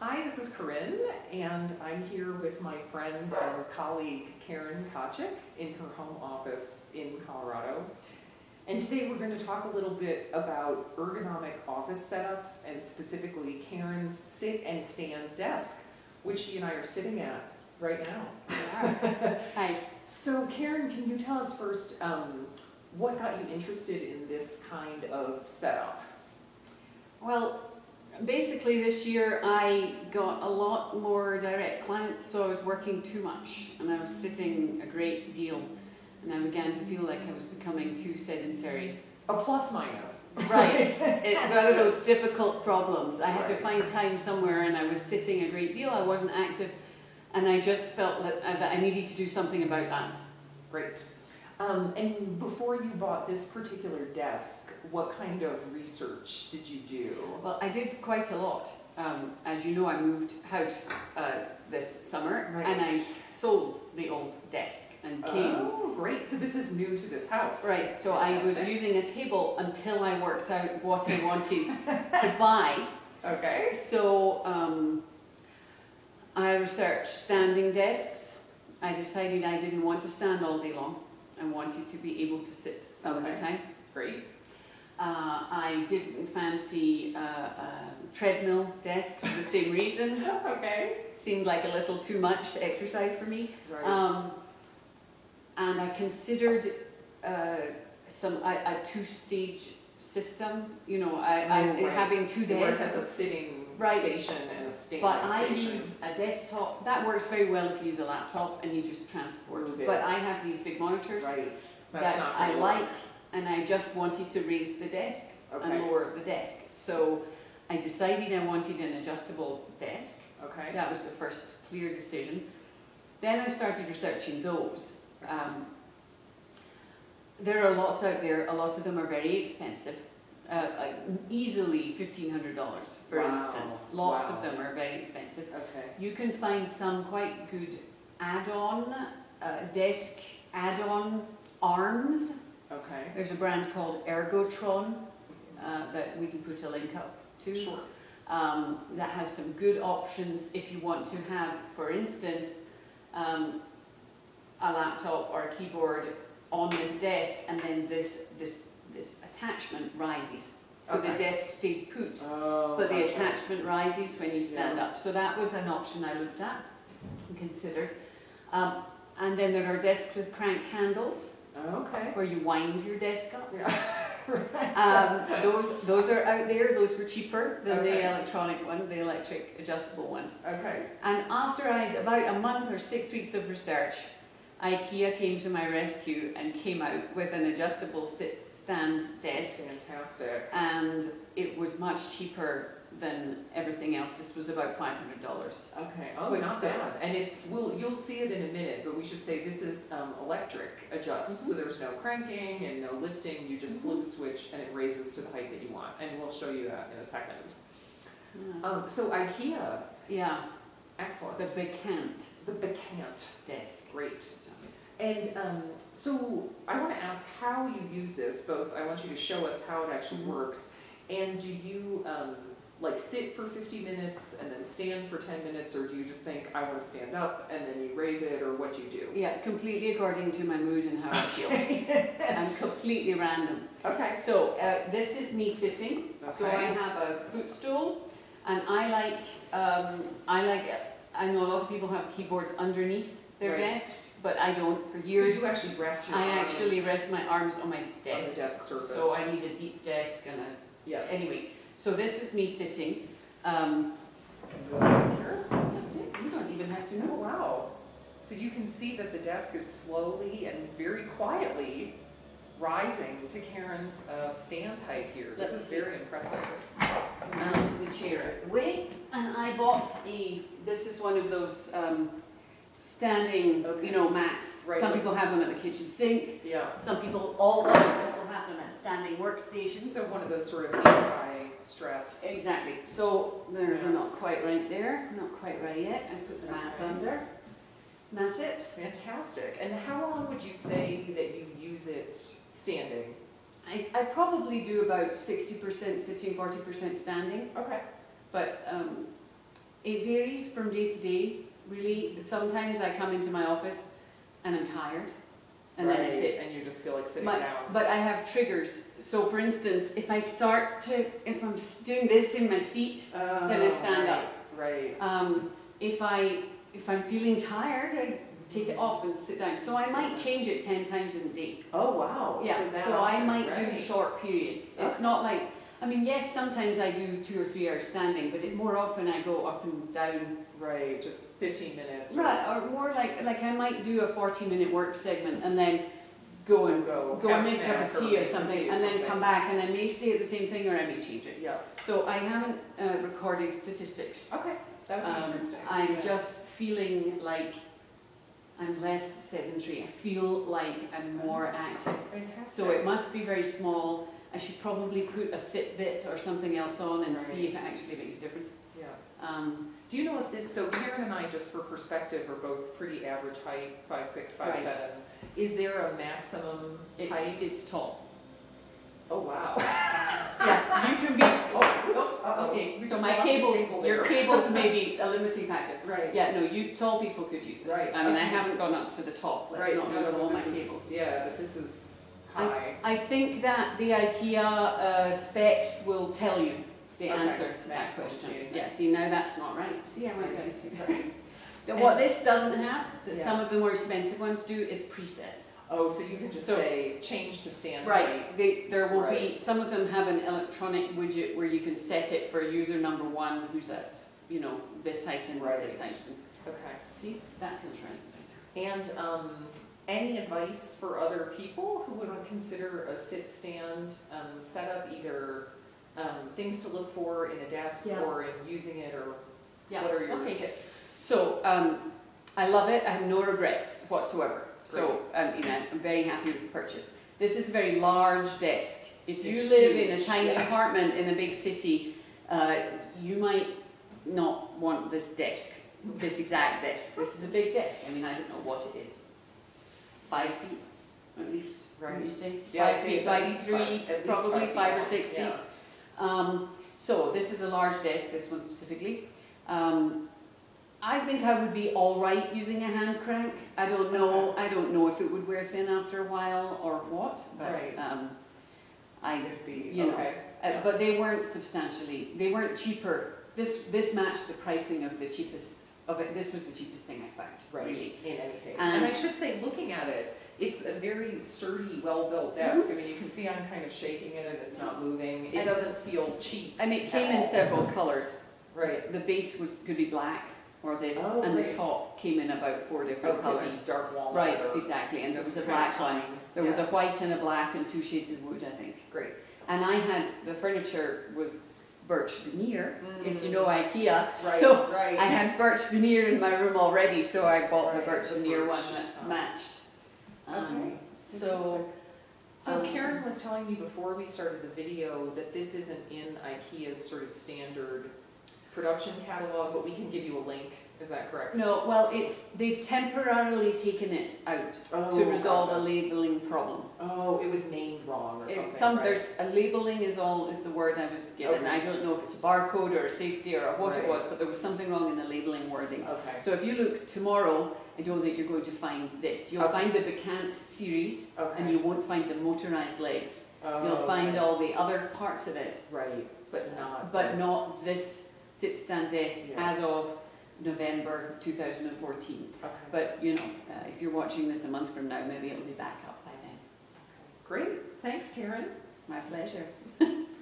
Hi, this is Corinne, and I'm here with my friend and colleague Karen Tkaczyk in her home office in Colorado. And today we're going to talk a little bit about ergonomic office setups and specifically Karen's sit and stand desk, which she and I are sitting at right now. Hi. So Karen, can you tell us first what got you interested in this kind of setup? Well, basically this year I got a lot more direct clients, so I was working too much and I was sitting a great deal, and I began to feel like I was becoming too sedentary. A plus minus. Right. It's one of those difficult problems. I had to Right. find time somewhere, and I was sitting a great deal, I wasn't active, and I just felt that I needed to do something about that. Great. And before you bought this particular desk, what kind of research did you do? Well, I did quite a lot. As you know, I moved house this summer, Right. and I sold the old desk and came. Oh, great. So this is new to this house. Right, so I was using a table until I worked out what I wanted to buy. Okay. So I researched standing desks. I decided I didn't want to stand all day long. I wanted to be able to sit some of the time. Great. I didn't fancy a treadmill desk for the same reason. Okay. Seemed like a little too much exercise for me. Right. And I considered a two-stage system. You know, having two Where it desks. has a sitting Right. station and a standing But I station. use a desktop. That works very well if you use a laptop and you just transport. Move it. But I have these big monitors Right. that not I gonna like, work. and I just wanted to raise the desk Okay. and lower the desk. So I decided I wanted an adjustable desk. Okay. That was the first clear decision. Then I started researching those. There are lots out there. A lot of them are very expensive. Like easily $1,500, for Wow. instance. Lots Wow. of them are very expensive. Okay. You can find some quite good add-on, desk add-on arms. Okay. There's a brand called Ergotron that we can put a link up to. Sure. That has some good options if you want to have, for instance, a laptop or a keyboard on this desk, and then this attachment rises. So Okay. the desk stays put, Oh, but the gotcha. attachment rises when you stand Yeah. up. So that was an option I looked at and considered. And then there are desks with crank handles, Okay. where you wind your desk up. Yeah. Those are out there. Those were cheaper than Okay. the electronic one, the electric adjustable ones. Okay. And after about a month or 6 weeks of research, Ikea came to my rescue and came out with an adjustable sit-stand desk, Fantastic. and it was much cheaper than everything else. This was about $500. Okay. Oh, Which not bad. sucks. And you'll see it in a minute, but we should say this is electric adjust, so there's no cranking and no lifting. You just flip a switch and it raises to the height that you want, and we'll show you that in a second. Yeah. So IKEA, Yeah, excellent. the Bekant The Bekant, desk. great. And so I want to ask how you use this. Both, I want you to show us how it actually works, and do you like sit for 50 minutes and then stand for 10 minutes, or do you just think I want to stand up and then you raise it, or what do you do? Yeah, completely according to my mood and how I feel. I'm completely random. Okay. So this is me sitting. So I Okay. have a footstool, and I know a lot of people have keyboards underneath their Right. desks, but I don't. For So years, you actually rest your I arms actually rest my arms on my on desk. the desk surface. So I need a deep desk and a. Yeah. Anyway, so this is me sitting. Here. That's it. You don't even have to Oh, know. wow. So you can see that the desk is slowly and very quietly rising to Karen's stand height here. This Let's is see. very impressive. Move the chair out the way, and I bought this is one of those standing, Okay. you know, mats. Right. Some people have them at the kitchen sink. Yeah. Some people, all of people have them at standing workstations. So one of those sort of anti-stress. Exactly. So they're not Yes. quite right there. Not quite right yet. I put the mat Okay. under. And that's it. Fantastic. And how long would you say that you use it standing? I probably do about 60% sitting, 40% standing. Okay. But It varies from day to day, really. Sometimes I come into my office and I'm tired, and then I sit. And you just feel like sitting down. But I have triggers. So for instance, if I'm doing this in my seat, then I stand up. Right. If I'm feeling tired, I take it off and sit down. So I might change it 10 times in a day. Oh wow. Yeah. So I might do short periods. It's Okay. not like, I mean, yes, sometimes I do 2 or 3 hours standing, but more often I go up and down. Right, just 15 minutes. Right, or more like I might do a 40-minute work segment and then go and make a cup of tea or something, and then come back, and I may stay at the same thing or I may change it. Yeah. So I haven't recorded statistics. Okay, that would be interesting. I'm just feeling like I'm less sedentary. I feel like I'm more active. Fantastic. So it must be very small. I should probably put a Fitbit or something else on and see if it actually makes a difference. Yeah. Do you know if this, so Karen and I, just for perspective, are both pretty average height, 5'6", 5'7". Right. Is there a maximum height? It's tall. Oh wow. Yeah, you can be. Oh, okay. We So just my lost cables, people your there. cables may be a limiting factor. Right. Yeah, no, tall people could use it. Right. I mean, I Okay. haven't gone up to the top. Let's Right. not No, use but all my this is- cables. Yeah, but this is high. I think that the IKEA specs will tell you the Okay, answer to that maximum question. shading. Yeah, see, now that's not right. See, I went down too far. And- What this doesn't have, that Yeah. some of the more expensive ones do, is presets. Oh, so you can just So- say change to stand Right, height. there will Right. be, some of them have an electronic widget where you can set it for user number 1 who's at, this height and Right. this height. Okay. See, that feels right. And any advice for other people who would consider a sit-stand setup, either things to look for in a desk Yeah. or in using it, or Yeah, what are your okay. tips? So, I love it, I have no regrets whatsoever. So, I'm very happy with the purchase. This is a very large desk. If you It's live in a huge, tiny yeah. apartment in a big city, you might not want this desk, this exact desk. This is a big desk. I mean, I don't know what it is. 5 feet, at least, Right. you say? Yeah, 5 I'd say feet, it's at least 5'3", at least probably 5 5 or long. 6 feet. Yeah. So this is a large desk, this one specifically. I think I would be all right using a hand crank. I don't know. I don't know if it would wear thin after a while or what. But Right. I, It'd be, you know, okay. Yeah. but they weren't substantially. They weren't cheaper. This matched the pricing of the cheapest of it. This was the cheapest thing I found. Right, Really. in any case. And- And I should say, looking at it, it's a very sturdy, well-built desk. I mean, you can see I'm kind of shaking it and it's not moving. It And- doesn't feel cheap. And it came in several colors. Right. The base could be black or this, Oh, and right. the top came in about 4 Oh, different it colors. could be dark walnut. Right, or- exactly. And there this was a is kind of black one. pine. There was Yeah. a white and a black and 2 shades of wood, I think. Great. And I had, the furniture was birch veneer, if you Mm. know IKEA. Right, So right. I had birch veneer in my room already, so I bought the Right, birch the veneer birch, one that matched. Okay. So, So Karen was telling me before we started the video that this isn't in IKEA's sort of standard production catalog, but we can give you a link. Is that correct? no, well, they've temporarily taken it out to resolve a labeling problem. Oh, it was named wrong or something. right? There's a labeling is the word I was given. Okay. I don't know if it's a barcode or a safety or what it Right. was, but there was something wrong in the labeling wording. Okay. So if you look tomorrow, I don't think you're going to find this. You'll Okay. find the Bekant series, Okay. and you won't find the motorized legs. Oh, You'll find okay. all the other parts of it, Right, but not. but not this sit-stand desk Yeah. as of November 2014. Okay. But if you're watching this a month from now, maybe it'll be back up by then. Great. Thanks, Karen. My pleasure.